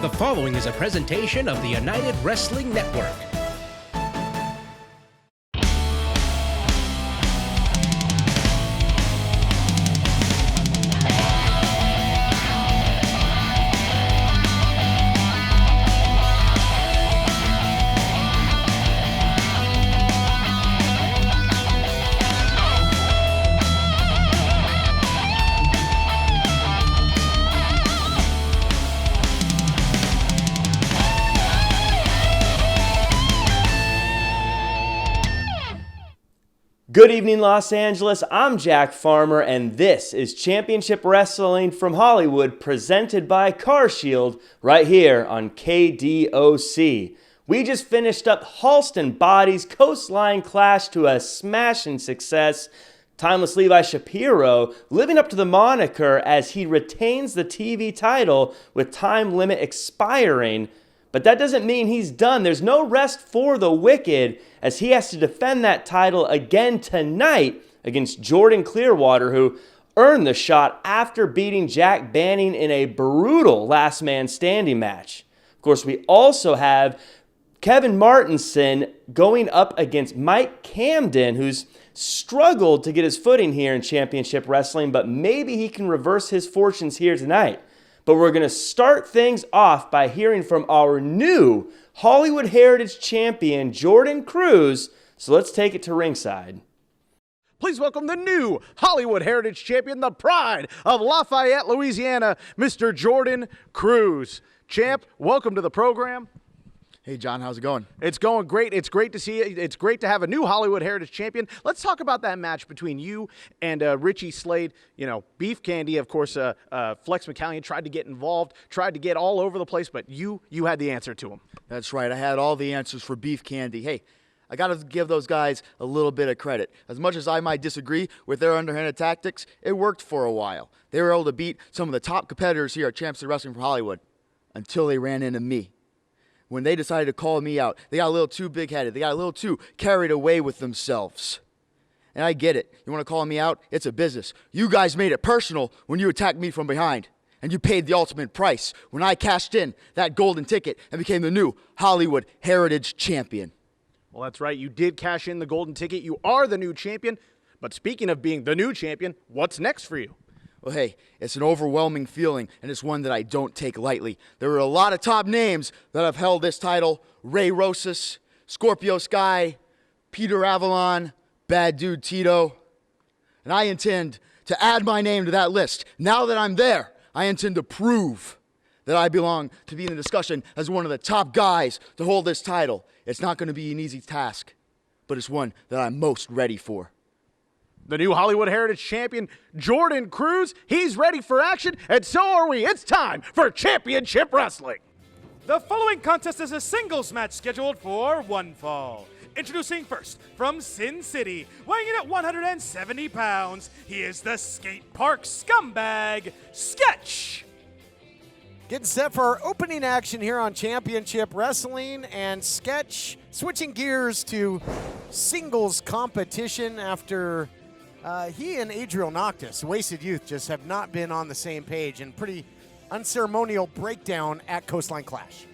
The following is a presentation of the United Wrestling Network. Good evening, Los Angeles. I'm Jack Farmer, and this is Championship Wrestling from Hollywood, presented by CarShield, right here on KDOC. We just finished up Halston Body's Coastline Clash to a smashing success. Timeless Levi Shapiro living up to the moniker as he retains the TV title with time limit expiring. But that doesn't mean he's done. There's no rest for the Wicked as he has to defend that title again tonight against Jordan Clearwater, who earned the shot after beating Jack Banning in a brutal last man standing match. Of course, we also have Kevin Martenson going up against Mike Camden, who's struggled to get his footing here in Championship Wrestling, but maybe he can reverse his fortunes here tonight. But we're going to start things off by hearing from our new Hollywood Heritage Champion, Jordan Cruz. So let's take it to ringside. Please welcome the new Hollywood Heritage Champion, the pride of Lafayette, Louisiana, Mr. Jordan Cruz. Champ, welcome to the program. Hey, John, how's it going? It's going great. It's great to see you. It's great to have a new Hollywood Heritage Champion. Let's talk about that match between you and Richie Slade. You know, Beef Candy, of course, Flex McCallion tried to get involved, tried to get all over the place, but you had the answer to him. That's right. I had all the answers for Beef Candy. Hey, I got to give those guys a little bit of credit. As much as I might disagree with their underhanded tactics, it worked for a while. They were able to beat some of the top competitors here at Championship Wrestling for Hollywood until they ran into me. When they decided to call me out, they got a little too big-headed. They got a little too carried away with themselves. And I get it. You want to call me out? It's a business. You guys made it personal when you attacked me from behind. And you paid the ultimate price when I cashed in that golden ticket and became the new Hollywood Heritage Champion. Well, that's right. You did cash in the golden ticket. You are the new champion. But speaking of being the new champion, what's next for you? Well, hey, it's an overwhelming feeling, and it's one that I don't take lightly. There are a lot of top names that have held this title: Ray Rosas, Scorpio Sky, Peter Avalon, Bad Dude Tito. And I intend to add my name to that list. Now that I'm there, I intend to prove that I belong to be in the discussion as one of the top guys to hold this title. It's not going to be an easy task, but it's one that I'm most ready for. The new Hollywood Heritage Champion, Jordan Cruz, he's ready for action, and so are we. It's time for Championship Wrestling. The following contest is a singles match scheduled for one fall. Introducing first, from Sin City, weighing in at 170 pounds, he is the skate park scumbag, Sketch. Getting set for our opening action here on Championship Wrestling, and Sketch switching gears to singles competition after he and Adriel Noctis, Wasted Youth, just have not been on the same page, and pretty unceremonial breakdown at Coastline Clash.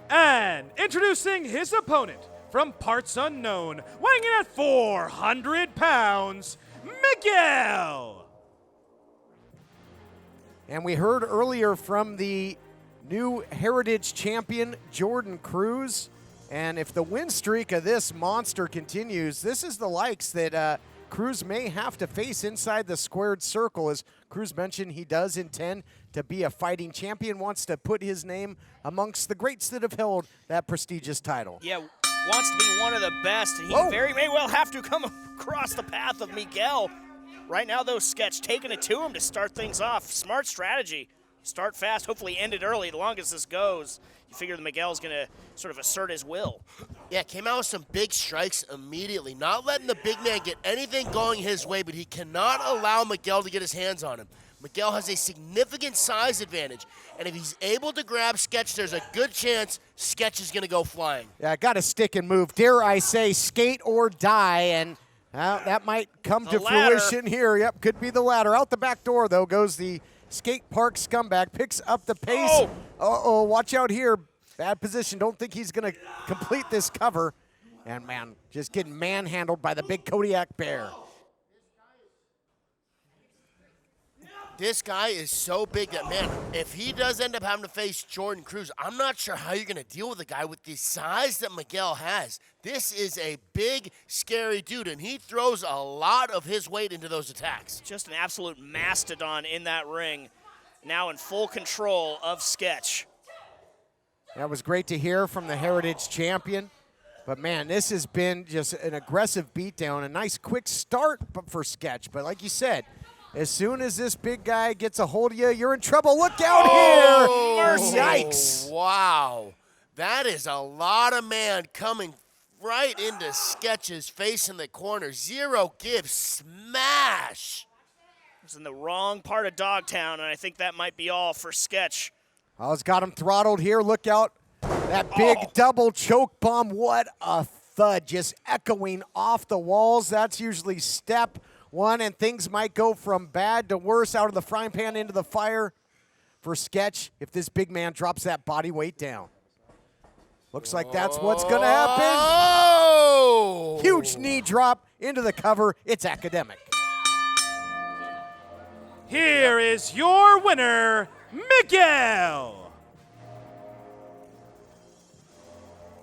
And introducing his opponent, from parts unknown, weighing in at 400 pounds, Miguel. And we heard earlier from the new Heritage Champion, Jordan Cruz. And if the win streak of this monster continues, this is the likes that Cruz may have to face inside the squared circle. As Cruz mentioned, he does intend to be a fighting champion, wants to put his name amongst the greats that have held that prestigious title. Yeah, wants to be one of the best, and he very may well have to come across the path of Miguel. Right now, though, Sketch taking it to him to start things off. Smart strategy. Start fast, hopefully end it early. The longest this goes, you figure that Miguel's going to sort of assert his will. Yeah, came out with some big strikes immediately, not letting the big man get anything going his way, but he cannot allow Miguel to get his hands on him. Miguel has a significant size advantage, and if he's able to grab Sketch, there's a good chance Sketch is going to go flying. Yeah, got to stick and move. Dare I say, skate or die, and that might come to fruition here. Yep, could be the latter. Out the back door, though, goes the skate park scumbag picks up the pace. Uh-oh, watch out here. Bad position. Don't think he's going to complete this cover. And, man, just getting manhandled by the big Kodiak Bear. This guy is so big that, man, if he does end up having to face Jordan Cruz, I'm not sure how you're going to deal with a guy with the size that Miguel has. This is a big, scary dude, and he throws a lot of his weight into those attacks. Just an absolute mastodon in that ring, now in full control of Sketch. That was great to hear from the Heritage champion. But, man, this has been just an aggressive beatdown, a nice quick start for Sketch. But like you said, as soon as this big guy gets a hold of you, you're in trouble. Look out here. Yikes. Wow. That is a lot of man coming right into Sketch's face in the corner. Zero give. Smash. It's in the wrong part of Dogtown, and I think that might be all for Sketch. Oh, it's got him throttled here. Look out. That big double choke bomb. What a thud. Just echoing off the walls. That's usually step one, and things might go from bad to worse, out of the frying pan into the fire for Sketch if this big man drops that body weight down. Looks like that's what's going to happen. Oh! Huge knee drop into the cover. It's academic. Here is your winner, Miguel.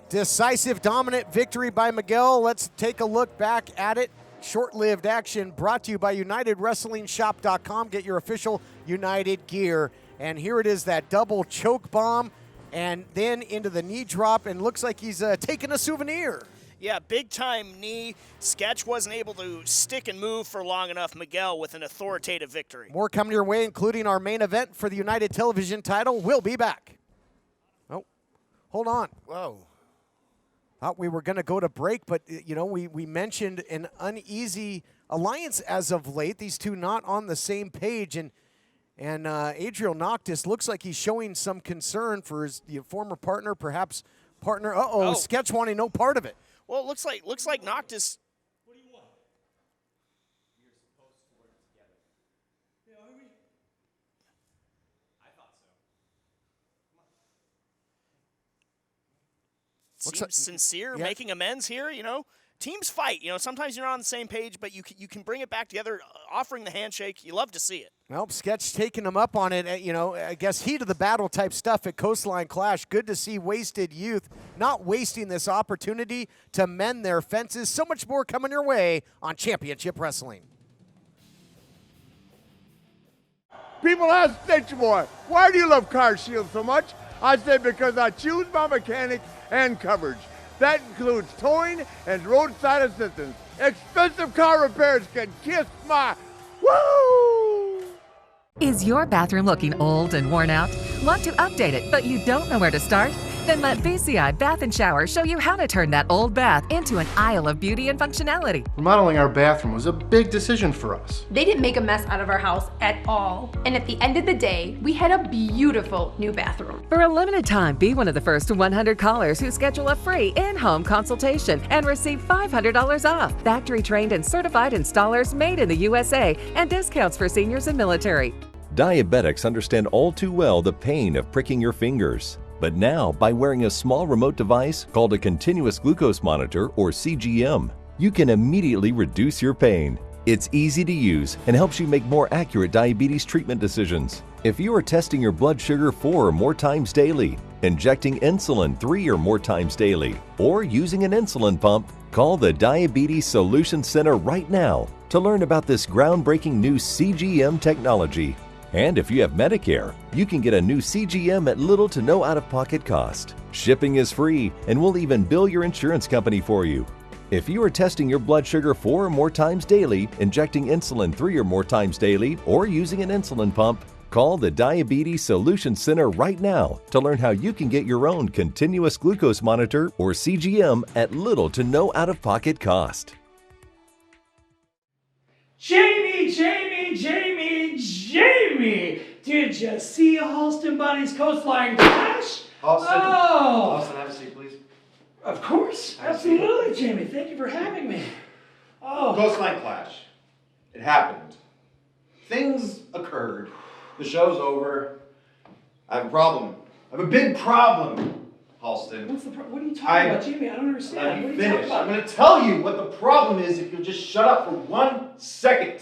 Decisive, dominant victory by Miguel. Let's take a look back at it. Short-lived action brought to you by UnitedWrestlingShop.com. Get your official United gear. And here it is, that double choke bomb, and then into the knee drop, and looks like he's taking a souvenir. Yeah, big-time knee. Sketch wasn't able to stick and move for long enough. Miguel with an authoritative victory. More coming your way, including our main event for the United Television title. We'll be back. Oh, hold on. Whoa. Thought we were going to go to break, but, you know, we mentioned an uneasy alliance as of late. These two not on the same page, and Adriel Noctis looks like he's showing some concern for his former partner, perhaps partner. Sketch wanting no part of it. Well, it looks like Noctis. What do you want? You're supposed to work together. Yeah, are we? I thought so. Seems sincere, making amends here, you know. Teams fight, you know. Sometimes you're not on the same page, but you can bring it back together, offering the handshake. You love to see it. Well, Sketch taking him up on it, you know, I guess heat of the battle type stuff at Coastline Clash. Good to see wasted youth not wasting this opportunity to mend their fences. So much more coming your way on Championship Wrestling. People ask Stitch Boy, why do you love CarShield so much? I say because I choose my mechanic and coverage. That includes towing and roadside assistance. Expensive car repairs can kiss my woo! Is your bathroom looking old and worn out? Want to update it, but you don't know where to start? Then let VCI Bath & Shower show you how to turn that old bath into an aisle of beauty and functionality. Remodeling our bathroom was a big decision for us. They didn't make a mess out of our house at all. And at the end of the day, we had a beautiful new bathroom. For a limited time, be one of the first 100 callers who schedule a free in-home consultation and receive $500 off. Factory-trained and certified installers made in the USA, and discounts for seniors and military. Diabetics understand all too well the pain of pricking your fingers. But now, by wearing a small remote device called a continuous glucose monitor, or CGM, you can immediately reduce your pain. It's easy to use and helps you make more accurate diabetes treatment decisions. If you are testing your blood sugar 4 or more times daily, injecting insulin 3 or more times daily, or using an insulin pump, call the Diabetes Solution Center right now to learn about this groundbreaking new CGM technology. And if you have Medicare, you can get a new CGM at little to no out-of-pocket cost. Shipping is free, and we'll even bill your insurance company for you. If you are testing your blood sugar 4 or more times daily, injecting insulin 3 or more times daily, or using an insulin pump, call the Diabetes Solution Center right now to learn how you can get your own continuous glucose monitor, or CGM, at little to no out-of-pocket cost. Jamie! Did you see Halston Bunny's Coastline Clash? Halston, have a seat, please. Of course. Absolutely, Jamie. Thank you for having me. Coastline Clash. It happened. Things occurred. The show's over. I have a problem. I have a big problem, Halston. What's the problem? What are you talking about, Jamie? I don't understand. What are you talking about? I'm going to tell you what the problem is if you'll just shut up for 1 second.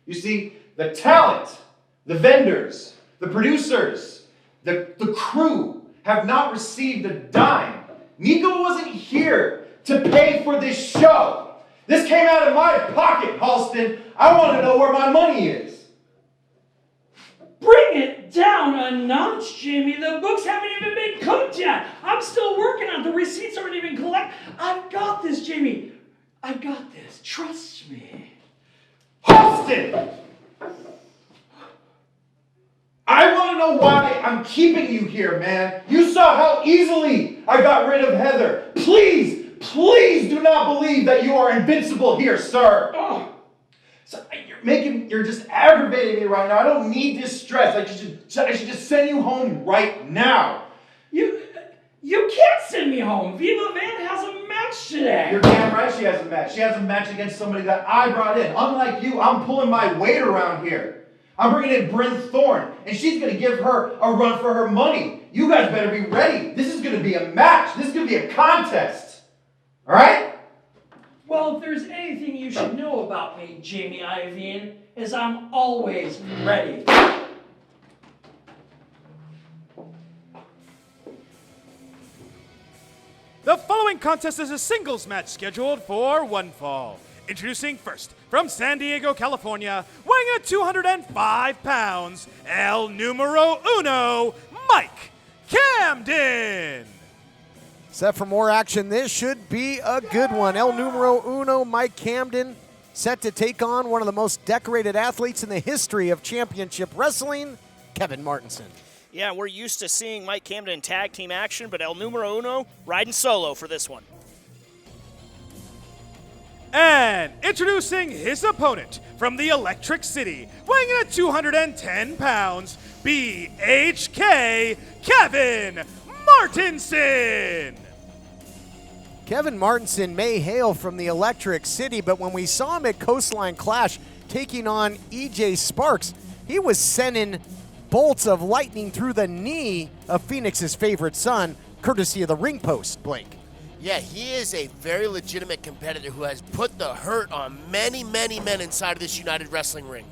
You see, the talent, the vendors, the producers, the crew have not received a dime. Nico wasn't here to pay for this show. This came out of my pocket, Halston. I want to know where my money is. Bring it down a notch, Jamie. The books haven't even been cooked yet. I'm still working on it. The receipts aren't even collected. I've got this, Jamie. I've got this. Trust me. Halston! I want to know why I'm keeping you here, man. You saw how easily I got rid of Heather. Please, please do not believe that you are invincible here, sir. Oh. So you're just aggravating me right now. I don't need this stress. I should just send you home right now. You can't send me home. Viva Van has a match today. You're damn right she has a match. She has a match against somebody that I brought in. Unlike you, I'm pulling my weight around here. I'm bringing in Bryn Thorne, and she's going to give her a run for her money. You guys better be ready. This is going to be a match. This is going to be a contest. All right? Well, if there's anything you should know about me, Jamie Iovine, is I'm always ready. The following contest is a singles match scheduled for one fall. Introducing first, from San Diego, California, weighing at 205 pounds, El Numero Uno, Mike Camden. Set for more action. This should be a good one. El Numero Uno, Mike Camden, set to take on one of the most decorated athletes in the history of championship wrestling, Kevin Martenson. Yeah, we're used to seeing Mike Camden in tag team action, but El Numero Uno riding solo for this one. And introducing his opponent from the Electric City, weighing in at 210 pounds, BHK, Kevin Martinson. Kevin Martinson may hail from the Electric City, but when we saw him at Coastline Clash taking on EJ Sparks, he was sending bolts of lightning through the knee of Phoenix's favorite son, courtesy of the ring post, Blake. Yeah, he is a very legitimate competitor who has put the hurt on many, many men inside of this United Wrestling ring.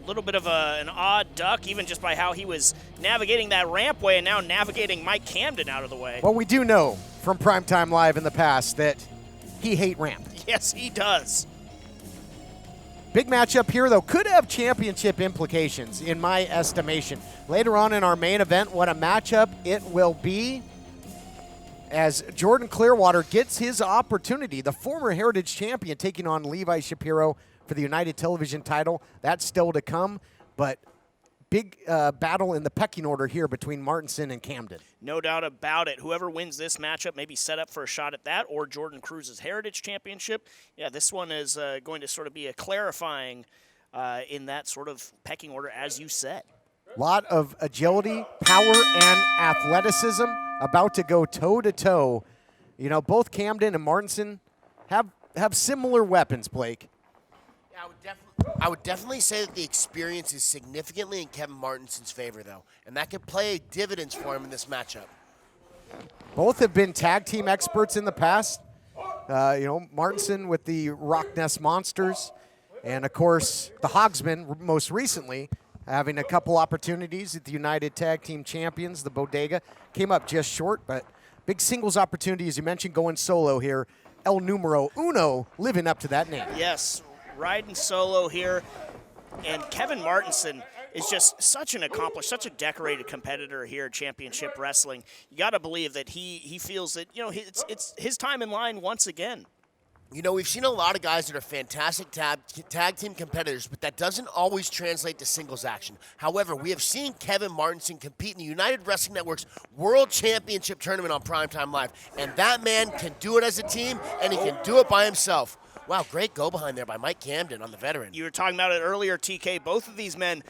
A little bit of an odd duck, even just by how he was navigating that rampway and now navigating Mike Camden out of the way. Well, we do know from Primetime Live in the past that he hates ramp. Yes, he does. Big matchup here, though, could have championship implications, in my estimation. Later on in our main event, what a matchup it will be, as Jordan Clearwater gets his opportunity. The former Heritage champion taking on Levi Shapiro for the United Television title. That's still to come, but big battle in the pecking order here between Martenson and Camden. No doubt about it. Whoever wins this matchup may be set up for a shot at that or Jordan Cruz's Heritage Championship. Yeah, this one is going to sort of be a clarifying in that sort of pecking order, as you said. Lot of agility, power, and athleticism about to go toe-to-toe. You know, both Camden and Martinson have similar weapons, Blake. Yeah, I would definitely say that the experience is significantly in Kevin Martinson's favor, though, and that could play dividends for him in this matchup. Both have been tag team experts in the past. You know, Martinson with the Rock Nest Monsters, and of course the Hogsmen most recently, having a couple opportunities at the United Tag Team Champions, the Bodega. Came up just short, but big singles opportunity, as you mentioned, going solo here. El Numero Uno living up to that name. Yes, riding solo here. And Kevin Martinson is just such an accomplished, such a decorated competitor here at Championship Wrestling. You got to believe that he feels that, you know, it's his time in line once again. You know, we've seen a lot of guys that are fantastic tag team competitors, but that doesn't always translate to singles action. However, we have seen Kevin Martinson compete in the United Wrestling Network's World Championship Tournament on Primetime Live, and that man can do it as a team, and he can do it by himself. Wow, great go behind there by Mike Camden on the veteran. You were talking about it earlier, TK. Both of these men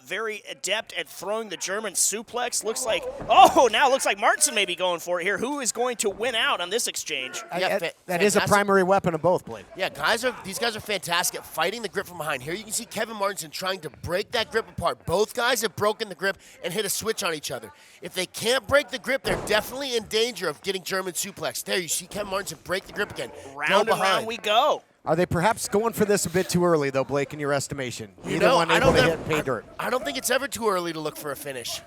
very adept at throwing the German suplex. Looks like, now looks like Martinson may be going for it here. Who is going to win out on this exchange? That is a primary weapon of both, Blade. Yeah, these guys are fantastic at fighting the grip from behind. Here you can see Kevin Martinson trying to break that grip apart. Both guys have broken the grip and hit a switch on each other. If they can't break the grip, they're definitely in danger of getting German suplex. There you see Kevin Martinson break the grip again. Round and round we go. Are they perhaps going for this a bit too early, though, Blake, in your estimation? I don't think it's ever too early to look for a finish.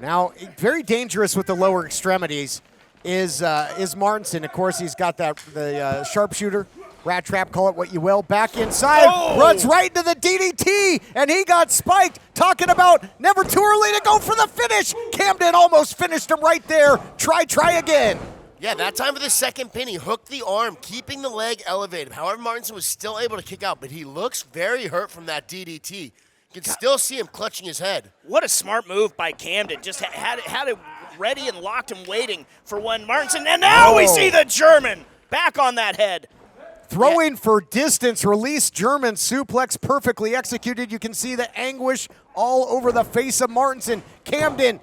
Now, very dangerous with the lower extremities is Martenson. Of course, he's got the sharpshooter, rat trap, call it what you will. Back inside, runs right into the DDT, and he got spiked. Talking about never too early to go for the finish. Camden almost finished him right there. Try again. Yeah, that time for the second pin, he hooked the arm, keeping the leg elevated. However, Martinson was still able to kick out, but he looks very hurt from that DDT. You can still see him clutching his head. What a smart move by Camden. Just had it ready and locked and waiting for when Martinson, and now we see the German back on that head. Throwing for distance, release German suplex, perfectly executed. You can see the anguish all over the face of Martinson. Camden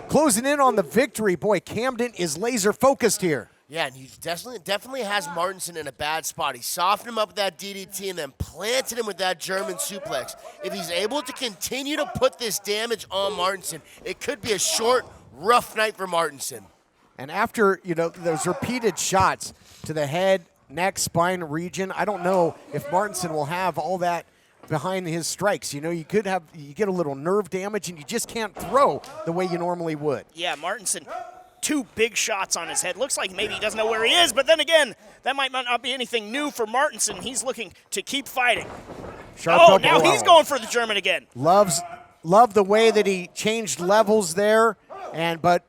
closing in on the victory. Boy, Camden is laser focused here. Yeah, and he definitely has Martinson in a bad spot. He softened him up with that DDT and then planted him with that German suplex. If he's able to continue to put this damage on Martinson, it could be a short, rough night for Martinson. And after, those repeated shots to the head, neck, spine region, I don't know if Martinson will have all that behind his strikes. You get a little nerve damage and you just can't throw the way you normally would. Yeah, Martinson, 2 big shots on his head. Looks like maybe he doesn't know where he is, but then again, that might not be anything new for Martinson. He's looking to keep fighting. Now he's going for the German again. Love the way that he changed levels there, but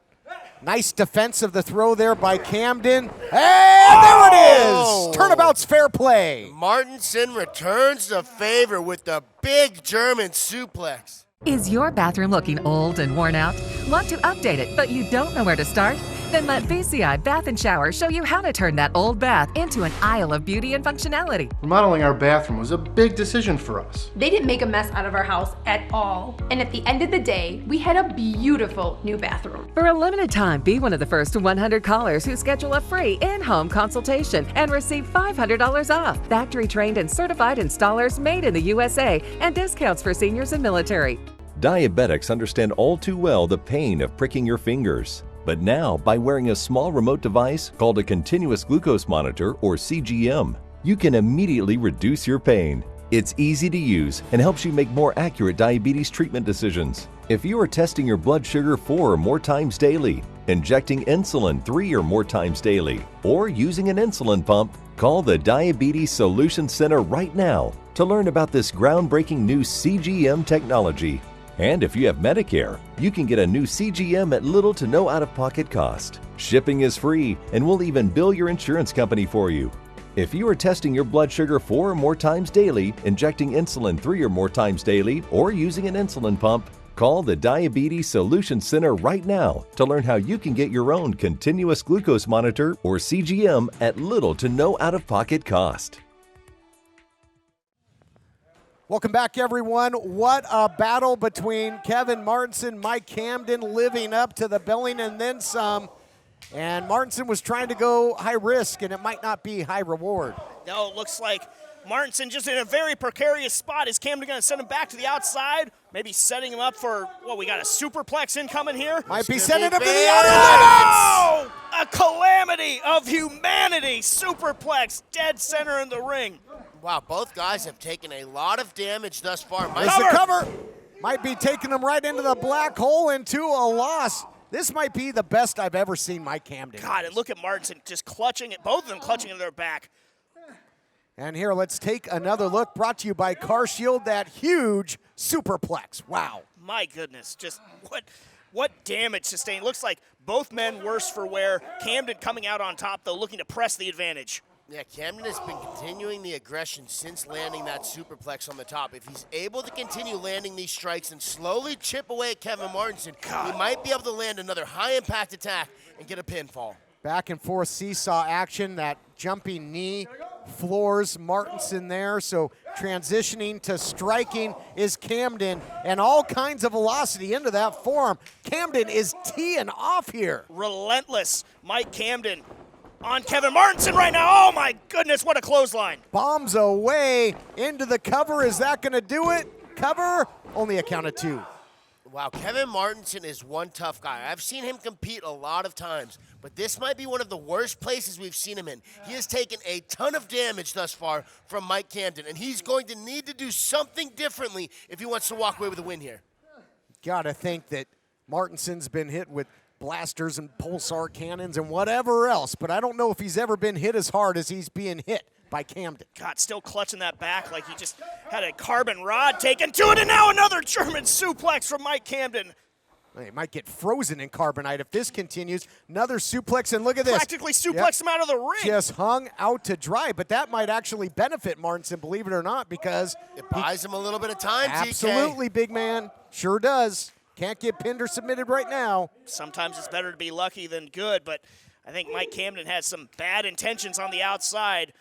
nice defense of the throw there by Camden. And there it is! Turnabout's fair play. Martinson returns the favor with the big German suplex. Is your bathroom looking old and worn out? Want to update it, but you don't know where to start? Then let VCI Bath & Shower show you how to turn that old bath into an aisle of beauty and functionality. Remodeling our bathroom was a big decision for us. They didn't make a mess out of our house at all. And at the end of the day, we had a beautiful new bathroom. For a limited time, be one of the first 100 callers who schedule a free in-home consultation and receive $500 off. Factory-trained and certified installers made in the USA and discounts for seniors and military. Diabetics understand all too well the pain of pricking your fingers. But now, by wearing a small remote device called a continuous glucose monitor or CGM, you can immediately reduce your pain. It's easy to use and helps you make more accurate diabetes treatment decisions. If you are testing your blood sugar 4 or more times daily, injecting insulin 3 or more times daily, or using an insulin pump, call the Diabetes Solution Center right now to learn about this groundbreaking new CGM technology. And if you have Medicare, you can get a new CGM at little to no out-of-pocket cost. Shipping is free, and we'll even bill your insurance company for you. If you are testing your blood sugar 4 or more times daily, injecting insulin 3 or more times daily, or using an insulin pump, call the Diabetes Solution Center right now to learn how you can get your own continuous glucose monitor or CGM at little to no out-of-pocket cost. Welcome back, everyone. What a battle between Kevin Martenson, Mike Camden, living up to the billing and then some. And Martenson was trying to go high risk, and it might not be high reward. No, it looks like Martenson just in a very precarious spot. Is Camden going to send him back to the outside? Maybe setting him up for, we got a superplex incoming here? Might be sending him to the outer limits! Oh, a calamity of humanity. Superplex, dead center in the ring. Wow, both guys have taken a lot of damage thus far. There's the cover. Might be taking them right into the black hole into a loss. This might be the best I've ever seen Mike Camden. God, and look at Martinson just clutching it, both of them clutching in their back. And here, let's take another look, brought to you by CarShield, that huge superplex. Wow. My goodness, just what damage sustained. Looks like both men worse for wear. Camden coming out on top, though, looking to press the advantage. Yeah, Camden has been continuing the aggression since landing that superplex on the top. If he's able to continue landing these strikes and slowly chip away at Kevin Martinson, he might be able to land another high-impact attack and get a pinfall. Back and forth seesaw action, that jumping knee floors Martinson there. So transitioning to striking is Camden, and all kinds of velocity into that forearm. Camden is teeing off here. Relentless Mike Camden on Kevin Martenson right now. Oh my goodness, what a clothesline. Bombs away into the cover. Is that going to do it? Cover, only a count of 2. Wow, Kevin Martinson is one tough guy. I've seen him compete a lot of times, but this might be one of the worst places we've seen him in. He has taken a ton of damage thus far from Mike Camden, and he's going to need to do something differently if he wants to walk away with a win here. Gotta think that Martinson's been hit with blasters and pulsar cannons and whatever else, but I don't know if he's ever been hit as hard as he's being hit by Camden. God, still clutching that back like he just had a carbon rod taken to it, and now another German suplex from Mike Camden. He might get frozen in carbonite if this continues. Another suplex, and look at this. Practically suplexed him out of the ring. Just hung out to dry, but that might actually benefit Martinson, believe it or not, because it buys him a little bit of time, Absolutely, TK. big man. Sure does. Can't get pinned or submitted right now. Sometimes it's better to be lucky than good, but I think Mike Camden has some bad intentions on the outside.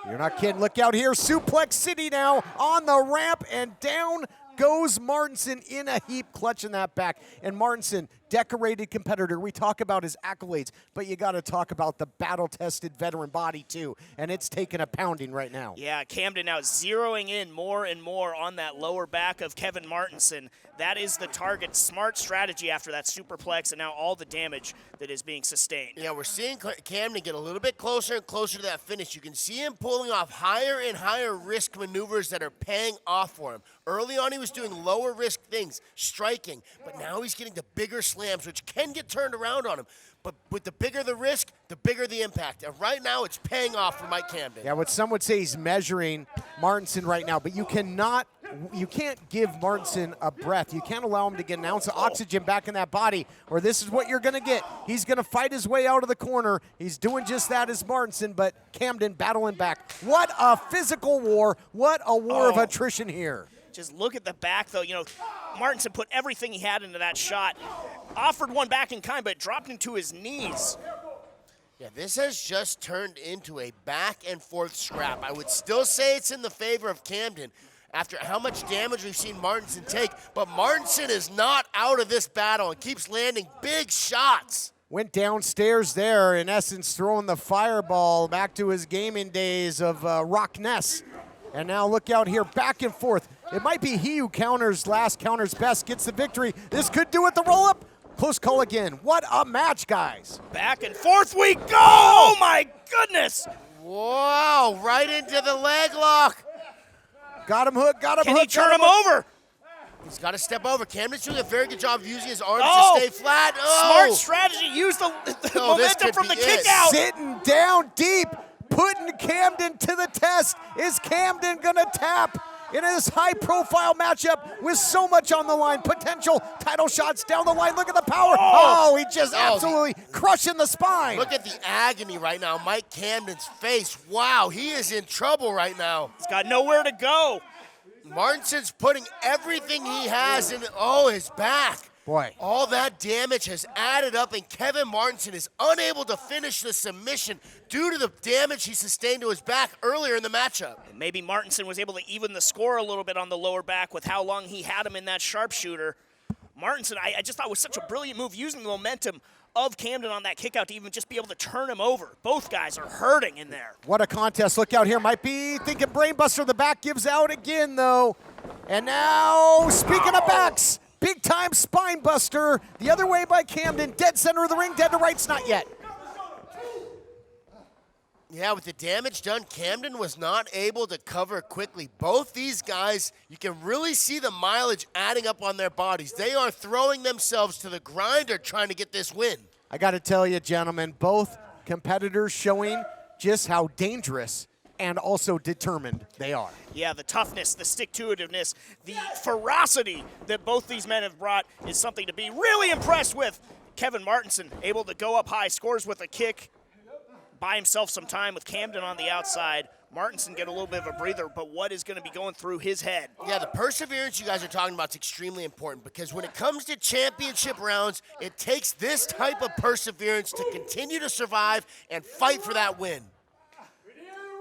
You're not kidding. Look out here. Suplex City now on the ramp, and down goes Martinson in a heap, clutching that back. And Martinson, decorated competitor. We talk about his accolades, but you got to talk about the battle-tested veteran body too, and it's taking a pounding right now. Yeah, Camden now zeroing in more and more on that lower back of Kevin Martinson. That is the target. Smart strategy after that superplex, and now all the damage that is being sustained. Yeah, we're seeing Camden get a little bit closer and closer to that finish. You can see him pulling off higher and higher risk maneuvers that are paying off for him. Early on, he was doing lower risk things, striking, but now he's getting the bigger slams, which can get turned around on him. But with the bigger the risk, the bigger the impact. And right now, it's paying off for Mike Camden. Yeah, what some would say he's measuring Martinson right now, but you can't give Martinson a breath. You can't allow him to get an ounce of oxygen back in that body, or this is what you're going to get. He's going to fight his way out of the corner. He's doing just that as Martinson, but Camden battling back. What a physical war. What a war of attrition here. Just look at the back, though. You know, Martinson put everything he had into that shot. Offered one back in kind, but dropped into his knees. Yeah, this has just turned into a back-and-forth scrap. I would still say it's in the favor of Camden after how much damage we've seen Martinson take, but Martinson is not out of this battle and keeps landing big shots. Went downstairs there, in essence, throwing the fireball back to his gaming days of Rock Ness. And now look out here, back and forth. It might be he who counters last, counters best, gets the victory. This could do it, the roll-up. Close call again. What a match, guys. Back and forth we go. Oh, my goodness. Whoa, right into the leg lock. Got him hooked, got him Can hooked. Can he turn him over? He's got to step over. Camden's doing a very good job of using his arms to stay flat. Smart strategy. Use the momentum from the kick out. Sitting down deep, putting Camden to the test. Is Camden going to tap in this high-profile matchup with so much on the line? Potential title shots down the line. Look at the power. Oh, he just absolutely crushing the spine. Look at the agony right now. Mike Camden's face. Wow, he is in trouble right now. He's got nowhere to go. Martinson's putting everything he has in, his back. Boy. All that damage has added up, and Kevin Martinson is unable to finish the submission due to the damage he sustained to his back earlier in the matchup. Maybe Martinson was able to even the score a little bit on the lower back with how long he had him in that sharpshooter. Martinson, I just thought was such a brilliant move, using the momentum of Camden on that kick out to even just be able to turn him over. Both guys are hurting in there. What a contest. Look out here. Might be thinking brainbuster. The back gives out again, though. And now, speaking of backs, big-time spine buster. The other way by Camden. Dead center of the ring. Dead to rights. Not yet. Yeah, with the damage done, Camden was not able to cover quickly. Both these guys, you can really see the mileage adding up on their bodies. They are throwing themselves to the grinder trying to get this win. I got to tell you, gentlemen, both competitors showing just how dangerous and also determined they are. Yeah, the toughness, the stick-to-itiveness, the ferocity that both these men have brought is something to be really impressed with. Kevin Martinson able to go up high, scores with a kick, buy himself some time with Camden on the outside. Martinson get a little bit of a breather, but what is going to be going through his head? Yeah, the perseverance you guys are talking about is extremely important, because when it comes to championship rounds, it takes this type of perseverance to continue to survive and fight for that win.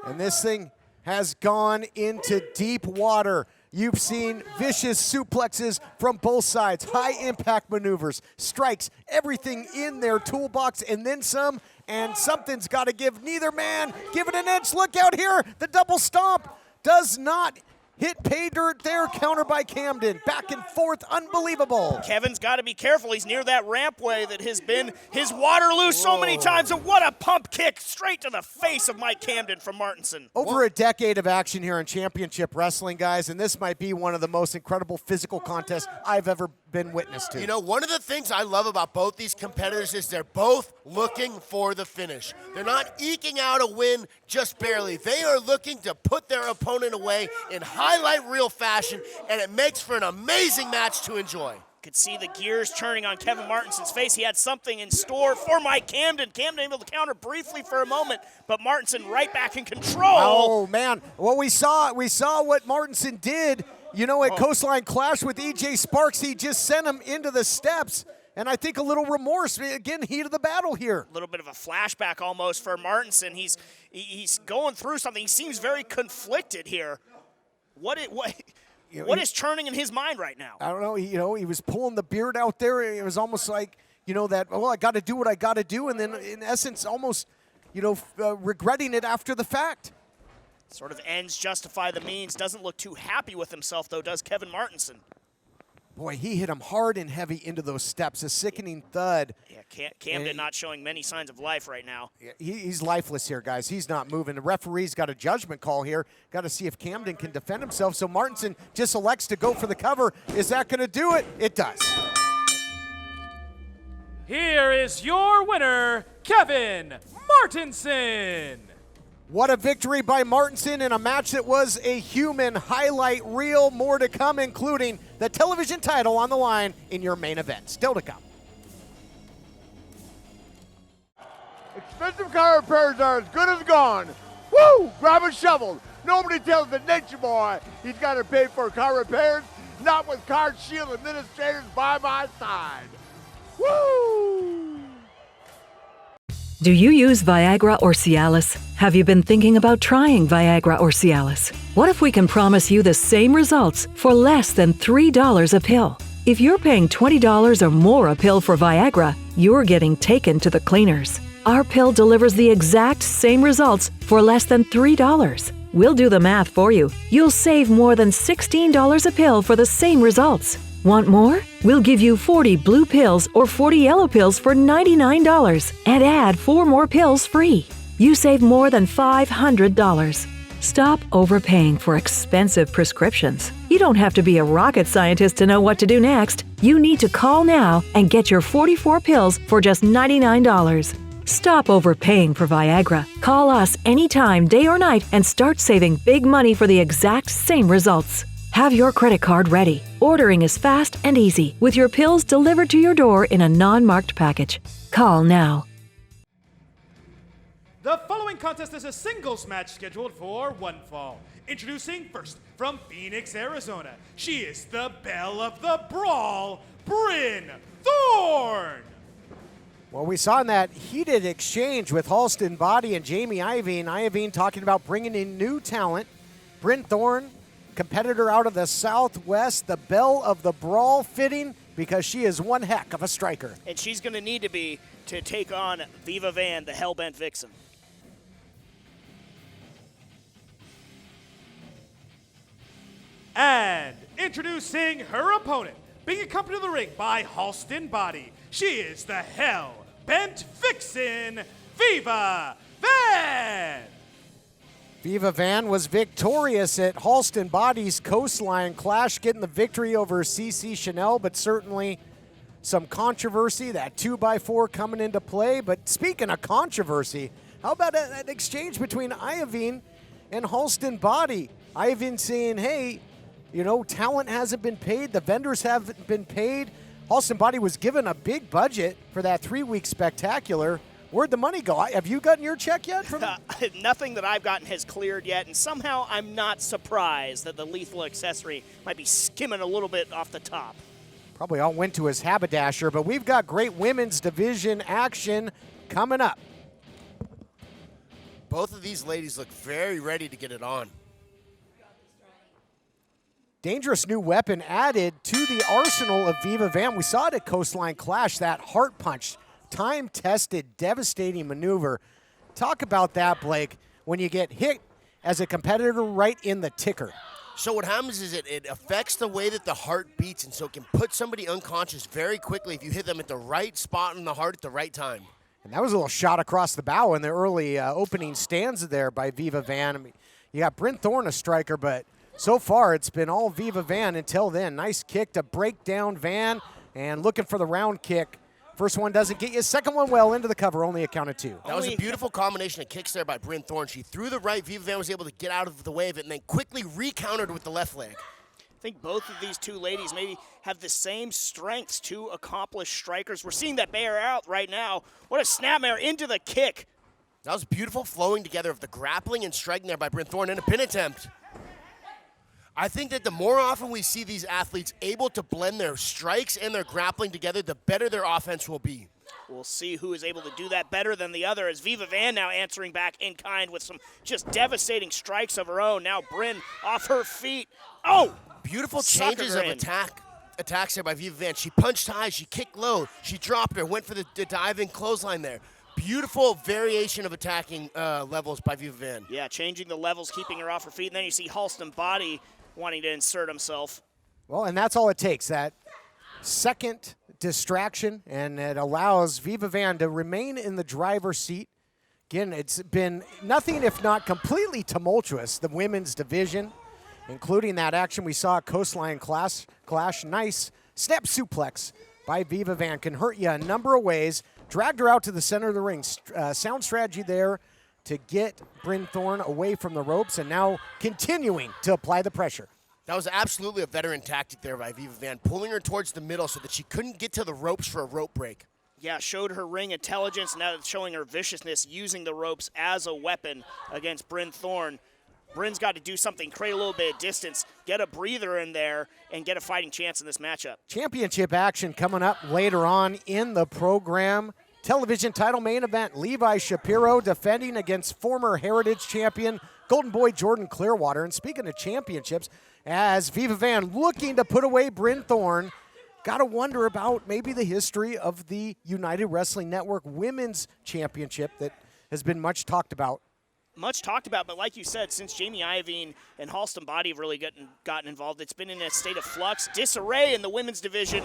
And this thing has gone into deep water. You've seen vicious suplexes from both sides, high impact maneuvers, strikes, everything in their toolbox, and then some, and something's got to give. Neither man give it an inch. Look out here. The double stomp does not hit pay dirt there, counter by Camden. Back and forth, unbelievable. Kevin's got to be careful. He's near that rampway that has been his Waterloo so many times. And what a pump kick straight to the face of Mike Camden from Martinson. Over a decade of action here in championship wrestling, guys, and this might be one of the most incredible physical contests I've ever been witness to. You know, one of the things I love about both these competitors is they're both looking for the finish. They're not eking out a win just barely. They are looking to put their opponent away in highlight reel fashion, and it makes for an amazing match to enjoy. Could see the gears turning on Kevin Martinson's face. He had something in store for Mike Camden. Camden able to counter briefly for a moment, but Martinson right back in control. Oh, man. Well, we saw what Martenson did, you know, at Coastline Clash with E.J. Sparks. He just sent him into the steps, and I think a little remorse. Again, heat of the battle here. A little bit of a flashback almost for Martinson. He's going through something. He seems very conflicted here. What is churning in his mind right now? I don't know. He was pulling the beard out there. It was almost like, that, I got to do what I got to do, and then in essence almost, regretting it after the fact. Sort of ends justify the means. Doesn't look too happy with himself, though, does Kevin Martinson. Boy, he hit him hard and heavy into those steps. A sickening thud. Yeah, Camden not showing many signs of life right now. Yeah, he's lifeless here, guys. He's not moving. The referee's got a judgment call here. Got to see if Camden can defend himself. So Martinson just elects to go for the cover. Is that going to do it? It does. Here is your winner, Kevin Martinson. What a victory by Martinson in a match that was a human highlight reel. More to come, including the television title on the line in your main event. Still to come. Expensive car repairs are as good as gone. Woo! Grab a shovel. Nobody tells the nature boy he's got to pay for car repairs. Not with CarShield administrators by my side. Woo! Do you use Viagra or Cialis? Have you been thinking about trying Viagra or Cialis? What if we can promise you the same results for less than $3 a pill? If you're paying $20 or more a pill for Viagra, you're getting taken to the cleaners. Our pill delivers the exact same results for less than $3. We'll do the math for you. You'll save more than $16 a pill for the same results. Want more? We'll give you 40 blue pills or 40 yellow pills for $99 and add 4 more pills free. You save more than $500. Stop overpaying for expensive prescriptions. You don't have to be a rocket scientist to know what to do next. You need to call now and get your 44 pills for just $99. Stop overpaying for Viagra. Call us anytime, day or night, and start saving big money for the exact same results. Have your credit card ready. Ordering is fast and easy, with your pills delivered to your door in a non-marked package. Call now. The following contest is a singles match scheduled for one fall. Introducing first from Phoenix, Arizona. She is the belle of the brawl, Bryn Thorne. Well, we saw in that heated exchange with Halston Body and Jamie Iovine. Iovine talking about bringing in new talent. Bryn Thorne, competitor out of the Southwest, the belle of the brawl, fitting because she is one heck of a striker. And she's going to need to be to take on Viva Van, the Hellbent Vixen. And introducing her opponent, being accompanied to the ring by Halston Body. She is the Hell-Bent Vixen, Viva Van. Viva Van was victorious at Halston Body's Coastline Clash, getting the victory over CC Chanel, but certainly some controversy, that 2x4 coming into play. But speaking of controversy, how about an exchange between Iovine and Halston Body? Iovine saying, hey, you know, talent hasn't been paid, the vendors haven't been paid. Halston Body was given a big budget for that 3-week spectacular. Where'd the money go? Have you gotten your check yet? Nothing that I've gotten has cleared yet, and somehow I'm not surprised that the lethal accessory might be skimming a little bit off the top. Probably all went to his haberdasher, but we've got great women's division action coming up. Both of these ladies look very ready to get it on. Dangerous new weapon added to the arsenal of Viva Van. We saw it at Coastline Clash, that heart punch. Time-tested, devastating maneuver. Talk about that, Blake, when you get hit as a competitor right in the ticker. So what happens is it affects the way that the heart beats, and so it can put somebody unconscious very quickly if you hit them at the right spot in the heart at the right time. And that was a little shot across the bow in the early opening stanza there by Viva Van. I mean, you got Bryn Thorne, a striker, but so far it's been all Viva Van until then. Nice kick to break down Van, and looking for the round kick. First one doesn't get you. Second one well into the cover, only a count of 2. That was a beautiful combination of kicks there by Bryn Thorne. She threw the right, Viva Van was able to get out of the way of it, and then quickly recountered with the left leg. I think both of these two ladies maybe have the same strengths, two accomplished strikers. We're seeing that bear out right now. What a snapmare into the kick. That was beautiful flowing together of the grappling and striking there by Bryn Thorne in a pin attempt. I think that the more often we see these athletes able to blend their strikes and their grappling together, the better their offense will be. We'll see who is able to do that better than the other, as Viva Van now answering back in kind with some just devastating strikes of her own. Now Bryn off her feet. Oh! Beautiful changes of attacks there by Viva Van. She punched high, she kicked low, she dropped her, went for the diving clothesline there. Beautiful variation of attacking levels by Viva Van. Yeah, changing the levels, keeping her off her feet. And then you see Halston Body wanting to insert himself. Well, and that's all it takes, that second distraction, and it allows Viva Van to remain in the driver's seat. Again, it's been nothing if not completely tumultuous, the women's division, including that action we saw at Coastline Clash. Nice snap suplex by Viva Van. Can hurt you a number of ways. Dragged her out to the center of the ring. Sound strategy there to get Bryn Thorne away from the ropes, and now continuing to apply the pressure. That was absolutely a veteran tactic there by Viva Van, pulling her towards the middle so that she couldn't get to the ropes for a rope break. Yeah, showed her ring intelligence, now showing her viciousness, using the ropes as a weapon against Bryn Thorne. Bryn's got to do something, create a little bit of distance, get a breather in there, and get a fighting chance in this matchup. Championship action coming up later on in the program. Television title main event, Levi Shapiro defending against former Heritage champion Golden Boy Jordan Clearwater. And speaking of championships, as Viva Van looking to put away Bryn Thorne, got to wonder about maybe the history of the United Wrestling Network Women's Championship that has been much talked about. Much talked about, but like you said, since Jamie Iovine and Halston Body have really gotten involved, it's been in a state of flux, disarray in the women's division.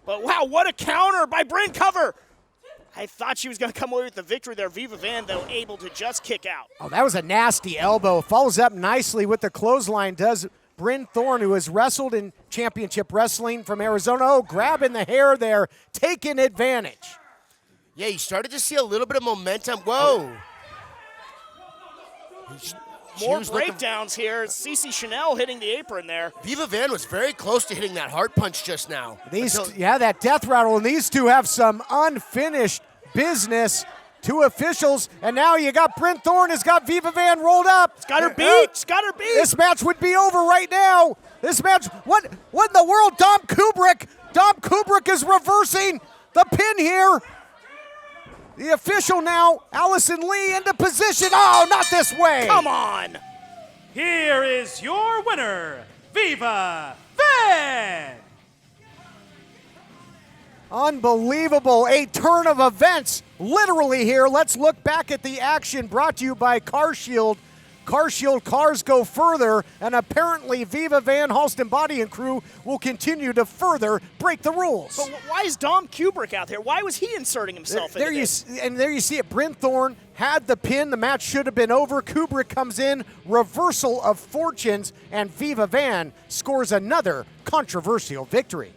But wow, what a counter by Bryn. Cover! I thought she was going to come away with the victory there. Viva Van, though, able to just kick out. Oh, that was a nasty elbow. Follows up nicely with the clothesline, does Bryn Thorne, who has wrestled in championship wrestling from Arizona. Oh, grabbing the hair there, taking advantage. Yeah, you started to see a little bit of momentum. Whoa. More breakdowns here. Cece Chanel hitting the apron there. Viva Van was very close to hitting that heart punch just now. That death rattle, and these two have some unfinished business. Two officials, and now you got Bryn Thorne has got Viva Van rolled up. It's got her beat. It's got her beat. This match would be over right now. This match, what in the world? Dom Kubrick is reversing the pin here. The official now, Allison Lee, into position. Oh, not this way. Come on. Here is your winner, Viva Van. Unbelievable. A turn of events literally here. Let's look back at the action brought to you by CarShield. CarShield cars go further, and apparently Viva Van, Halston Body and crew will continue to further break the rules. But why is Dom Kubrick out there? Why was he inserting himself there into this? There you see it. Bryn Thorne had the pin. The match should have been over. Kubrick comes in, reversal of fortunes, and Viva Van scores another controversial victory.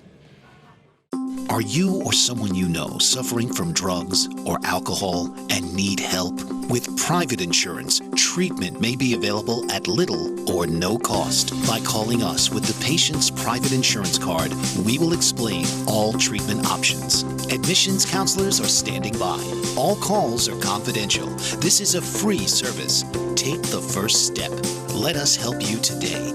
Are you or someone you know suffering from drugs or alcohol and need help? With private insurance, treatment may be available at little or no cost. By calling us with the patient's private insurance card, we will explain all treatment options. Admissions counselors are standing by. All calls are confidential. This is a free service. Take the first step. Let us help you today.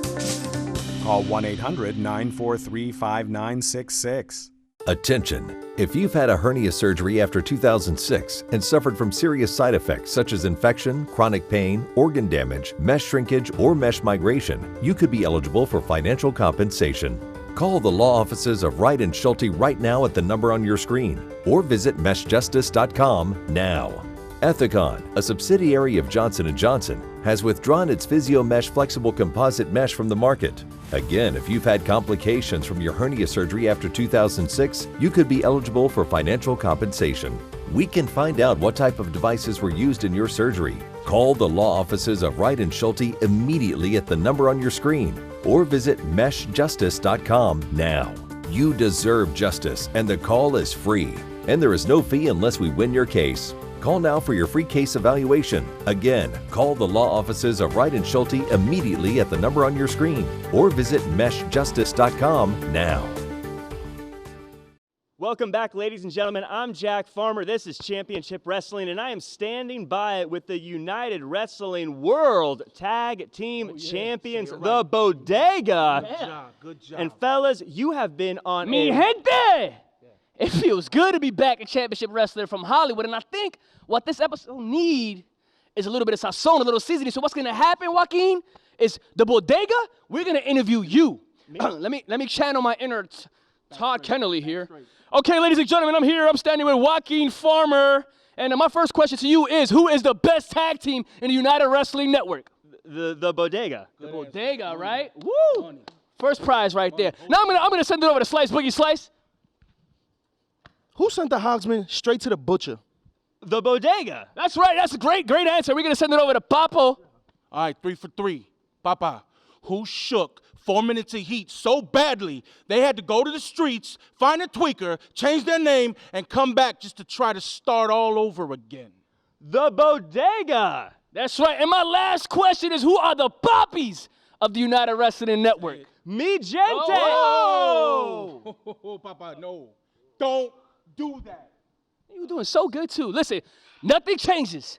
Call 1-800-943-5966. Attention! If you've had a hernia surgery after 2006 and suffered from serious side effects such as infection, chronic pain, organ damage, mesh shrinkage, or mesh migration, you could be eligible for financial compensation. Call the law offices of Wright & Schulte right now at the number on your screen, or visit meshjustice.com now. Ethicon, a subsidiary of Johnson & Johnson, has withdrawn its PhysioMesh flexible composite mesh from the market. Again, if you've had complications from your hernia surgery after 2006, you could be eligible for financial compensation. We can find out what type of devices were used in your surgery. Call the law offices of Wright & Schulte immediately at the number on your screen, or visit meshjustice.com now. You deserve justice, and the call is free. And there is no fee unless we win your case. Call now for your free case evaluation. Again, call the law offices of Wright & Schulte immediately at the number on your screen, or visit meshjustice.com now. Welcome back, ladies and gentlemen. I'm Jack Farmer. This is Championship Wrestling, and I am standing by with the United Wrestling World Tag Team Champions, the Bodega. Good job. Good job. And fellas, you have been on Mi gente! It feels good to be back in Championship Wrestling from Hollywood, and I think what this episode need is a little bit of sazon, a little seasoning. So what's going to happen, Joaquin, is the Bodega, we're going to interview you. let me channel my inner Todd Kennelly here. Okay, ladies and gentlemen, I'm here. I'm standing with Joaquin Farmer, and my first question to you is, who is the best tag team in the United Wrestling Network? The Bodega. The Bodega, right? Woo! First prize right there. Now I'm gonna send it over to Slice Boogie Slice. Who sent the Hogsman straight to the butcher? The Bodega. That's right. That's a great answer. We're going to send it over to Papo. All right, 3 for 3. Papa, who shook 4 minutes of heat so badly they had to go to the streets, find a tweaker, change their name, and come back just to try to start all over again? The Bodega. That's right. And my last question is, who are the poppies of the United Wrestling Network? Mi gente. Oh, Papa, no. Don't do that. You're doing so good, too. Listen, nothing changes.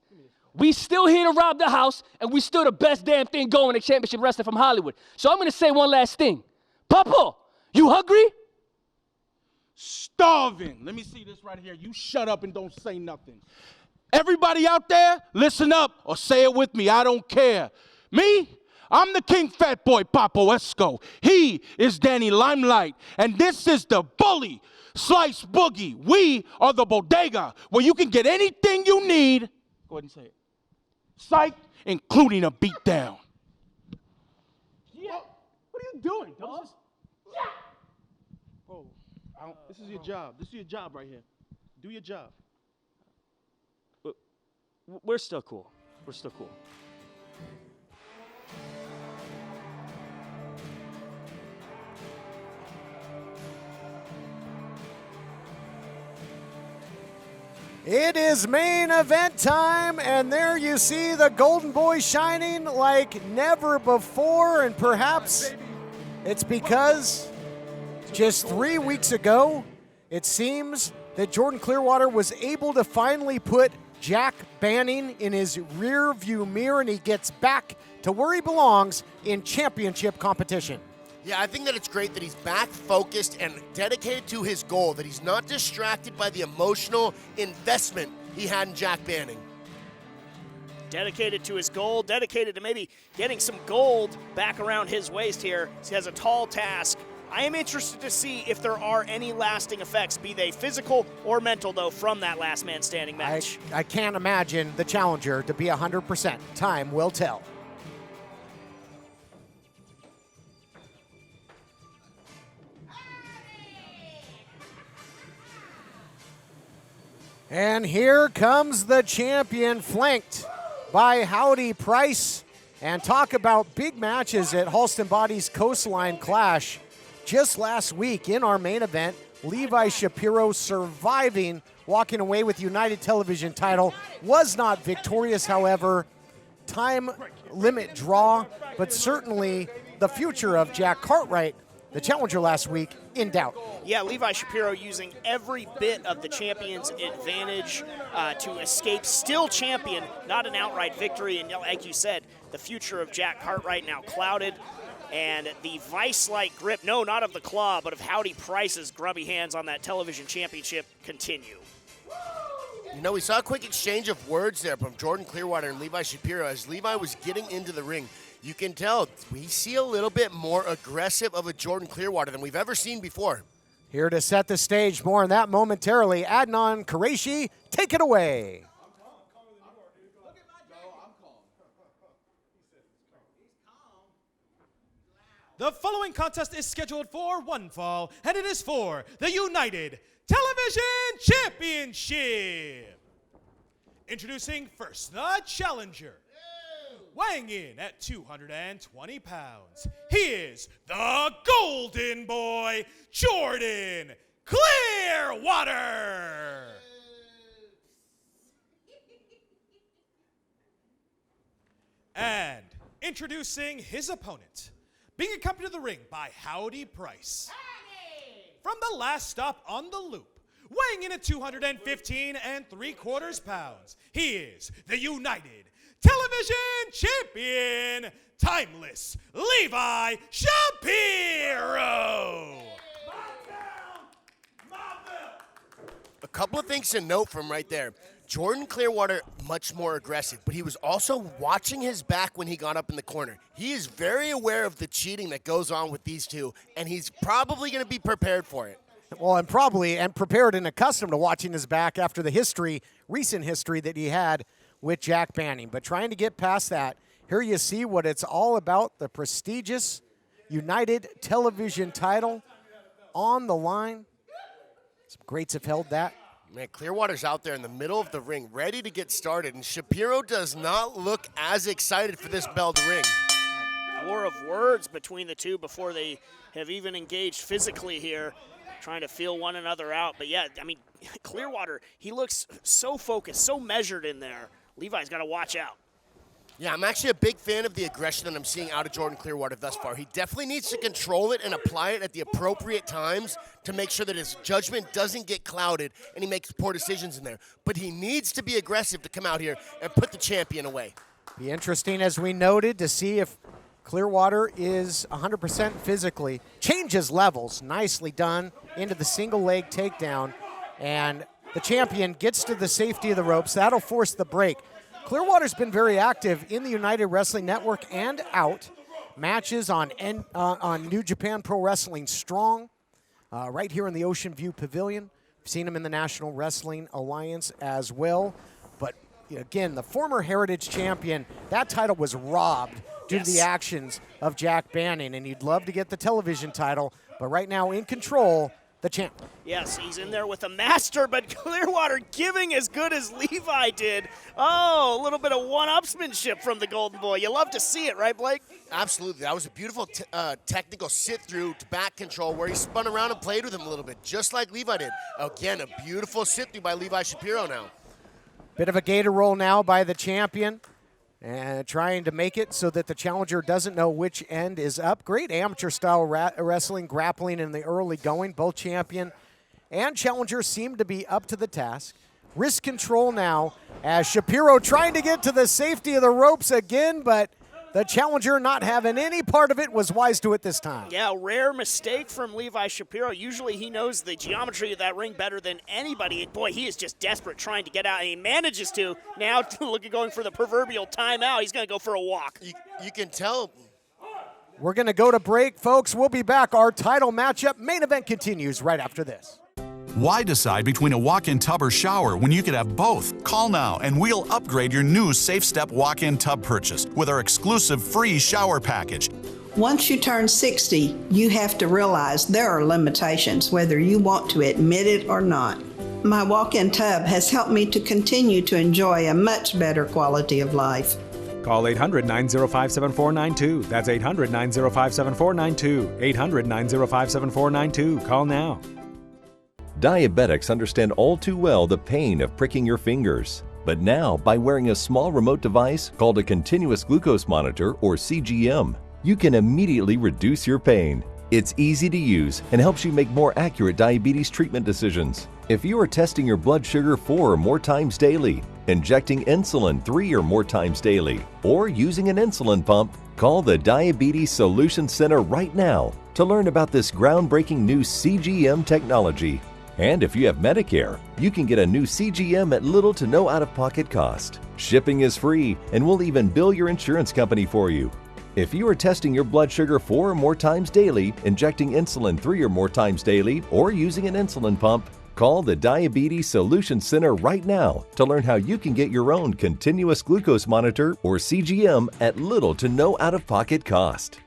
We still here to rob the house, and we still the best damn thing going at Championship Wrestling from Hollywood. So I'm going to say one last thing. Papa, you hungry? Starving. Let me see this right here. You shut up and don't say nothing. Everybody out there, listen up or say it with me. I don't care. Me? I'm the King Fat Boy Papo Esco. He is Danny Limelight, and this is the bully Slice Boogie. We are the Bodega, where you can get anything you need. Go ahead and say it. Psych, including a beatdown. Yeah. What are you doing, dog? Oh, this is your job. This is your job right here. Do your job. We're still cool. We're still cool. It is main event time, and there you see the Golden Boy shining like never before, and perhaps it's because just 3 weeks ago, it seems that Jordan Clearwater was able to finally put Jack Banning in his rear view mirror, and he gets back to where he belongs in championship competition. Yeah, I think that it's great that he's back focused and dedicated to his goal, that he's not distracted by the emotional investment he had in Jack Banning. Dedicated to his goal, dedicated to maybe getting some gold back around his waist here. He has a tall task. I am interested to see if there are any lasting effects, be they physical or mental, though, from that last man standing match. I can't imagine the challenger to be 100%. Time will tell. And here comes the champion, flanked by Howdy Price. And talk about big matches at Halston Body's Coastline Clash. Just last week in our main event, Levi Shapiro surviving, walking away with United Television title. Was not victorious, however. Time limit draw, but certainly the future of Jack Cartwright, the challenger last week, in doubt. Yeah, Levi Shapiro using every bit of the champion's advantage to escape still champion, not an outright victory. And like you said, the future of Jack Cartwright now clouded. And the vice-like grip, no, not of the claw, but of Howdy Price's grubby hands on that television championship continue. You know, we saw a quick exchange of words there from Jordan Clearwater and Levi Shapiro as Levi was getting into the ring. You can tell we see a little bit more aggressive of a Jordan Clearwater than we've ever seen before. Here to set the stage, more on that momentarily. Adnan Qureshi, take it away. The following contest is scheduled for one fall, and it is for the United Television Championship. Introducing first, the challenger. Weighing in at 220 pounds, he is the Golden Boy, Jordan Clearwater. And introducing his opponent, being accompanied to the ring by Howdy Price. From the last stop on the loop, weighing in at 215 3/4 pounds, he is the United Television Champion, Timeless Levi Shapiro. A couple of things to note from right there. Jordan Clearwater, much more aggressive, but he was also watching his back when he got up in the corner. He is very aware of the cheating that goes on with these two, and he's probably going to be prepared for it. Well, and prepared and accustomed to watching his back after the recent history that he had with Jack Banning. But trying to get past that, here you see what it's all about, the prestigious United Television title on the line. Some greats have held that. Man, Clearwater's out there in the middle of the ring, ready to get started, and Shapiro does not look as excited for this bell to ring. War of words between the two before they have even engaged physically here, trying to feel one another out. But yeah, I mean, Clearwater, he looks so focused, so measured in there. Levi's got to watch out. Yeah, I'm actually a big fan of the aggression that I'm seeing out of Jordan Clearwater thus far. He definitely needs to control it and apply it at the appropriate times to make sure that his judgment doesn't get clouded and he makes poor decisions in there. But he needs to be aggressive to come out here and put the champion away. Be interesting, as we noted, to see if Clearwater is 100% physically. Changes levels, nicely done, into the single leg takedown. And the champion gets to the safety of the ropes. That'll force the break. Clearwater's been very active in the United Wrestling Network and out. Matches on New Japan Pro Wrestling Strong, right here in the Ocean View Pavilion. We've seen him in the National Wrestling Alliance as well. But again, the former Heritage Champion, that title was robbed due to the actions of Jack Banning, and you'd love to get the television title, but right now in control, the champ. Yes, he's in there with a master, but Clearwater giving as good as Levi did. Oh, a little bit of one-upsmanship from the Golden Boy. You love to see it, right, Blake? Absolutely. That was a beautiful technical sit-through to back control where he spun around and played with him a little bit, just like Levi did. Again, a beautiful sit-through by Levi Shapiro now. Bit of a gator roll now by the champion, and trying to make it so that the challenger doesn't know which end is up. Great amateur-style wrestling, grappling in the early going. Both champion and challenger seem to be up to the task. Wrist control now as Shapiro trying to get to the safety of the ropes again, but the challenger not having any part of it was wise to it this time. Yeah, rare mistake from Levi Shapiro. Usually he knows the geometry of that ring better than anybody. Boy, he is just desperate trying to get out, and he manages to. Now look at going for the proverbial timeout. He's going to go for a walk. You can tell. We're going to go to break, folks. We'll be back. Our title matchup main event continues right after this. Why decide between a walk-in tub or shower when you could have both? Call now and we'll upgrade your new Safe Step walk-in tub purchase with our exclusive free shower package. Once you turn 60, you have to realize there are limitations, whether you want to admit it or not. My walk-in tub has helped me to continue to enjoy a much better quality of life. Call 800-905-7492. That's 800-905-7492. 800-905-7492. Call now. Diabetics understand all too well the pain of pricking your fingers. But now, by wearing a small remote device called a continuous glucose monitor, or CGM, you can immediately reduce your pain. It's easy to use and helps you make more accurate diabetes treatment decisions. If you are testing your blood sugar 4 or more times daily, injecting insulin 3 or more times daily, or using an insulin pump, Call the Diabetes Solution Center right now to learn about this groundbreaking new CGM technology. And if you have Medicare, you can get a new CGM at little to no out-of-pocket cost. Shipping is free, and we'll even bill your insurance company for you. If you are testing your blood sugar 4 or more times daily, injecting insulin 3 or more times daily, or using an insulin pump, call the Diabetes Solution Center right now to learn how you can get your own continuous glucose monitor or CGM at little to no out-of-pocket cost.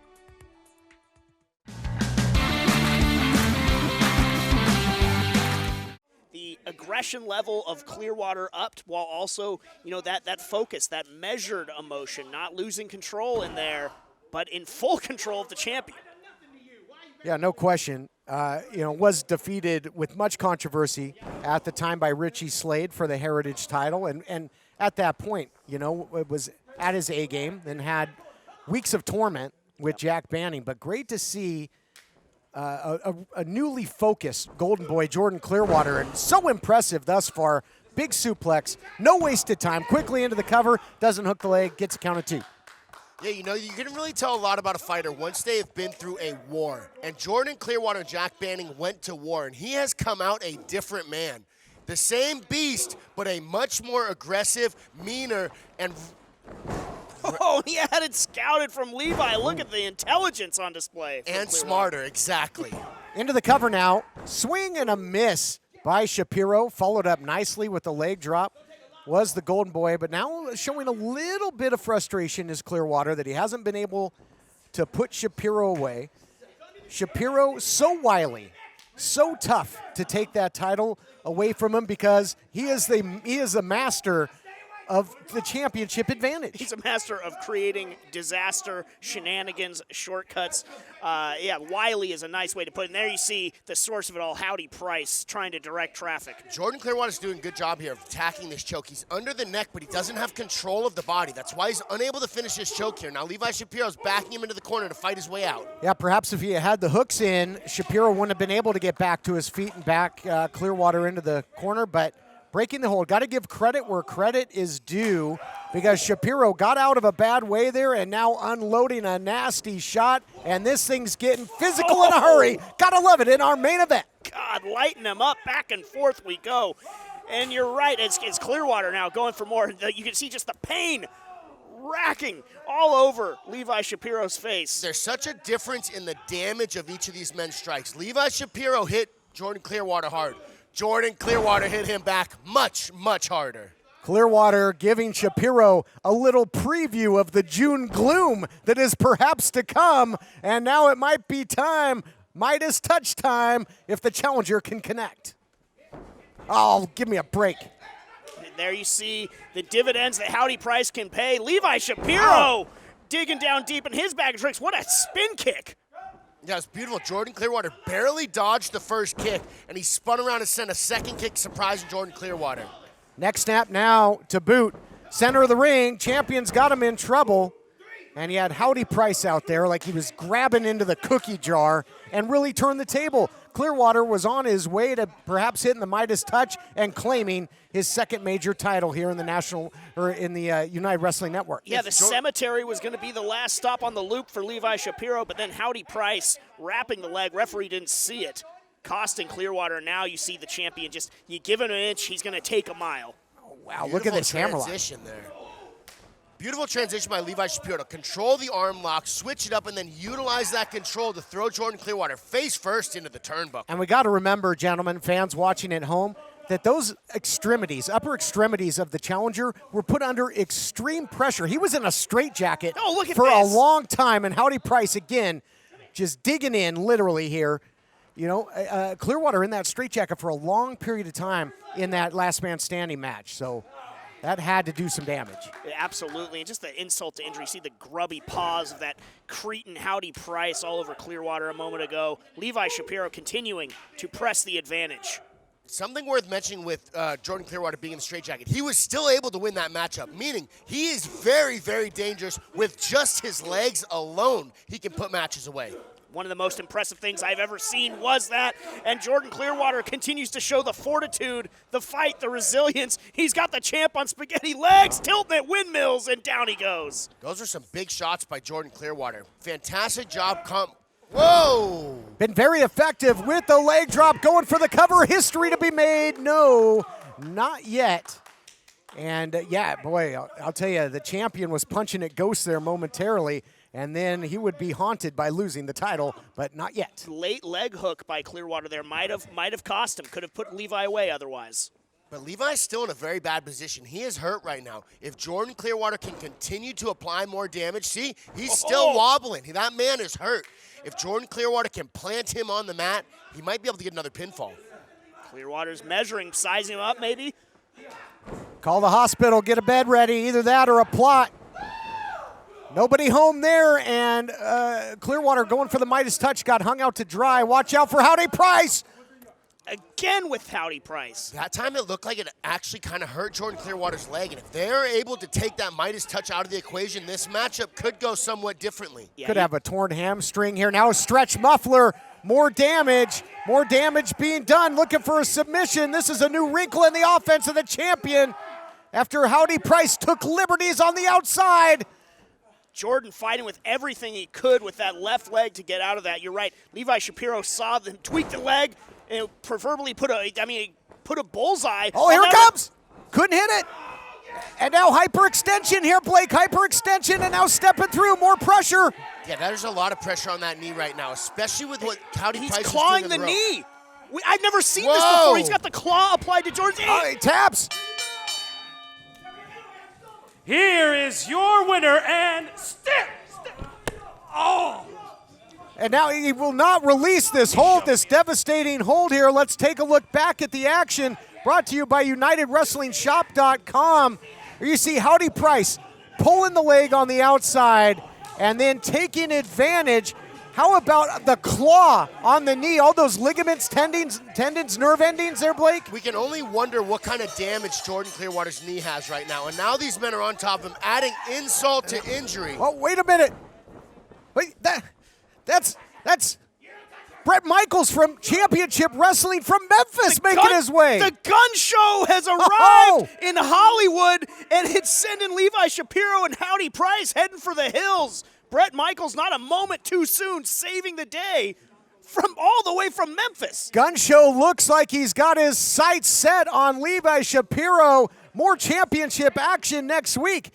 Aggression level of Clearwater upped, while also, that focus, that measured emotion, not losing control in there, but in full control of the champion. Yeah, no question. Was defeated with much controversy at the time by Richie Slade for the Heritage title. And at that point, it was at his A game and had weeks of torment with Jack Banning. But great to see a newly focused Golden Boy, Jordan Clearwater, and so impressive thus far. Big suplex, no wasted time, quickly into the cover, doesn't hook the leg, gets a count of 2. Yeah, you can really tell a lot about a fighter once they have been through a war. And Jordan Clearwater and Jack Banning went to war, and he has come out a different man. The same beast, but a much more aggressive, meaner, and... Oh, he had it scouted from Levi. Look at the intelligence on display. And smarter, exactly. Into the cover now. Swing and a miss by Shapiro. Followed up nicely with the leg drop. Was the Golden Boy, but now showing a little bit of frustration is Clearwater that he hasn't been able to put Shapiro away. Shapiro, so wily, so tough to take that title away from him because he is a master of the championship advantage. He's a master of creating disaster, shenanigans, shortcuts. Wiley is a nice way to put it. And there you see the source of it all, Howdy Price, trying to direct traffic. Jordan Clearwater's doing a good job here of attacking this choke. He's under the neck, but he doesn't have control of the body. That's why he's unable to finish his choke here. Now Levi Shapiro's backing him into the corner to fight his way out. Yeah, perhaps if he had the hooks in, Shapiro wouldn't have been able to get back to his feet and back Clearwater into the corner, but breaking the hold. Got to give credit where credit is due because Shapiro got out of a bad way there and now unloading a nasty shot, and this thing's getting physical in a hurry. Got to love it in our main event. God, lighten him up. Back and forth we go. And you're right, it's Clearwater now going for more. You can see just the pain racking all over Levi Shapiro's face. There's such a difference in the damage of each of these men's strikes. Levi Shapiro hit Jordan Clearwater hard. Jordan Clearwater hit him back much, much harder. Clearwater giving Shapiro a little preview of the June gloom that is perhaps to come, and now it might be time, Midas touch time, if the challenger can connect. Oh, give me a break. And there you see the dividends that Howdy Price can pay. Levi Shapiro digging down deep in his bag of tricks. What a spin kick. Yeah, it's beautiful. Jordan Clearwater barely dodged the first kick, and he spun around and sent a second kick, surprising Jordan Clearwater. Next snap now to boot. Center of the ring. Champion's got him in trouble. And he had Howdy Price out there like he was grabbing into the cookie jar and really turned the table. Clearwater was on his way to perhaps hitting the Midas touch and claiming his second major title here in the United Wrestling Network. Yeah, the cemetery was going to be the last stop on the loop for Levi Shapiro, but then Howdy Price wrapping the leg. Referee didn't see it, costing Clearwater. Now you see the champion you give him an inch, he's going to take a mile. Oh, wow, look at this hammerlock. Transition there. Beautiful transition by Levi Shapiro to control the arm lock, switch it up, and then utilize that control to throw Jordan Clearwater face first into the turnbuckle. And we got to remember, gentlemen, fans watching at home, that those extremities, upper extremities of the challenger were put under extreme pressure. He was in a straitjacket for a long time, and Howdy Price, again, just digging in literally here. Clearwater in that straitjacket for a long period of time in that last man standing match. So that had to do some damage. Yeah, absolutely, and just the insult to injury. See the grubby paws of that Cretan Howdy Price all over Clearwater a moment ago. Levi Shapiro continuing to press the advantage. Something worth mentioning with Jordan Clearwater being in the straitjacket, he was still able to win that matchup, meaning he is very, very dangerous with just his legs alone. He can put matches away. One of the most impressive things I've ever seen was that, and Jordan Clearwater continues to show the fortitude, the fight, the resilience. He's got the champ on spaghetti legs, tilting at windmills, and down he goes. Those are some big shots by Jordan Clearwater. Fantastic job. Whoa! Been very effective with the leg drop, going for the cover. History to be made. No, not yet. And yeah, boy, I'll tell you, the champion was punching at ghosts there momentarily, and then he would be haunted by losing the title, but not yet. Late leg hook by Clearwater there might have cost him. Could have put Levi away otherwise. But Levi's still in a very bad position. He is hurt right now. If Jordan Clearwater can continue to apply more damage, see, he's still wobbling. That man is hurt. If Jordan Clearwater can plant him on the mat, he might be able to get another pinfall. Clearwater's measuring, sizing him up maybe. Call the hospital, get a bed ready, either that or a plot. Nobody home there, and Clearwater going for the Midas touch, got hung out to dry. Watch out for Howdy Price. Again with Howdy Price. That time it looked like it actually kind of hurt Jordan Clearwater's leg, and if they're able to take that Midas touch out of the equation, this matchup could go somewhat differently. Could have a torn hamstring here. Now a stretch muffler, more damage being done, looking for a submission. This is a new wrinkle in the offense of the champion after Howdy Price took liberties on the outside. Jordan fighting with everything he could with that left leg to get out of that. You're right. Levi Shapiro saw them tweak the leg and proverbially put a bullseye. Oh, here it comes. Couldn't hit it. And now hyperextension here, Blake. Hyperextension, and now stepping through. More pressure. Yeah, there's a lot of pressure on that knee right now, especially with what Howdy Price is doing. He's clawing the knee. I've never seen this before. He's got the claw applied to Jordan's knee. Oh, he taps. Here is your winner, and step. Oh! And now he will not release this hold, this devastating hold here. Let's take a look back at the action, brought to you by UnitedWrestlingShop.com. You see Howdy Price pulling the leg on the outside and then taking advantage. How about the claw on the knee? All those ligaments, tendons, nerve endings there, Blake? We can only wonder what kind of damage Jordan Clearwater's knee has right now. And now these men are on top of him, adding insult to injury. Oh, wait a minute. Wait, that's Bret Michaels from Championship Wrestling from Memphis making his way. The gun show has arrived in Hollywood, and it's sending Levi Shapiro and Howdy Price heading for the hills. Bret Michaels, not a moment too soon, saving the day from all the way from Memphis. Gun show looks like he's got his sights set on Levi Shapiro. More championship action next week.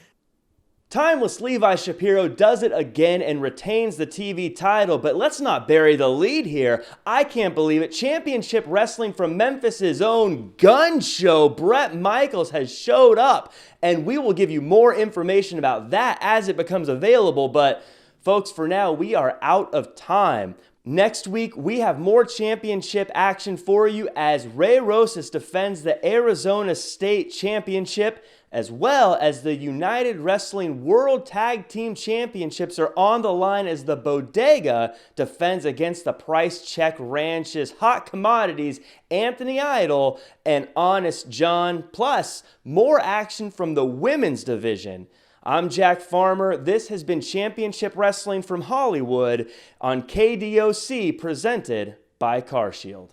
Timeless Levi Shapiro does it again and retains the TV title, but let's not bury the lead here. I can't believe it. Championship Wrestling from Memphis' own Gun Show, Bret Michaels, has showed up, and we will give you more information about that as it becomes available. But folks, for now, we are out of time. Next week, we have more championship action for you as Ray Rosas defends the Arizona State Championship, as well as the United Wrestling World Tag Team Championships are on the line as the Bodega defends against the Price Check Ranch's hot commodities, Anthony Idol and Honest John, plus more action from the women's division. I'm Jack Farmer. This has been Championship Wrestling from Hollywood on KDOC, presented by CarShield.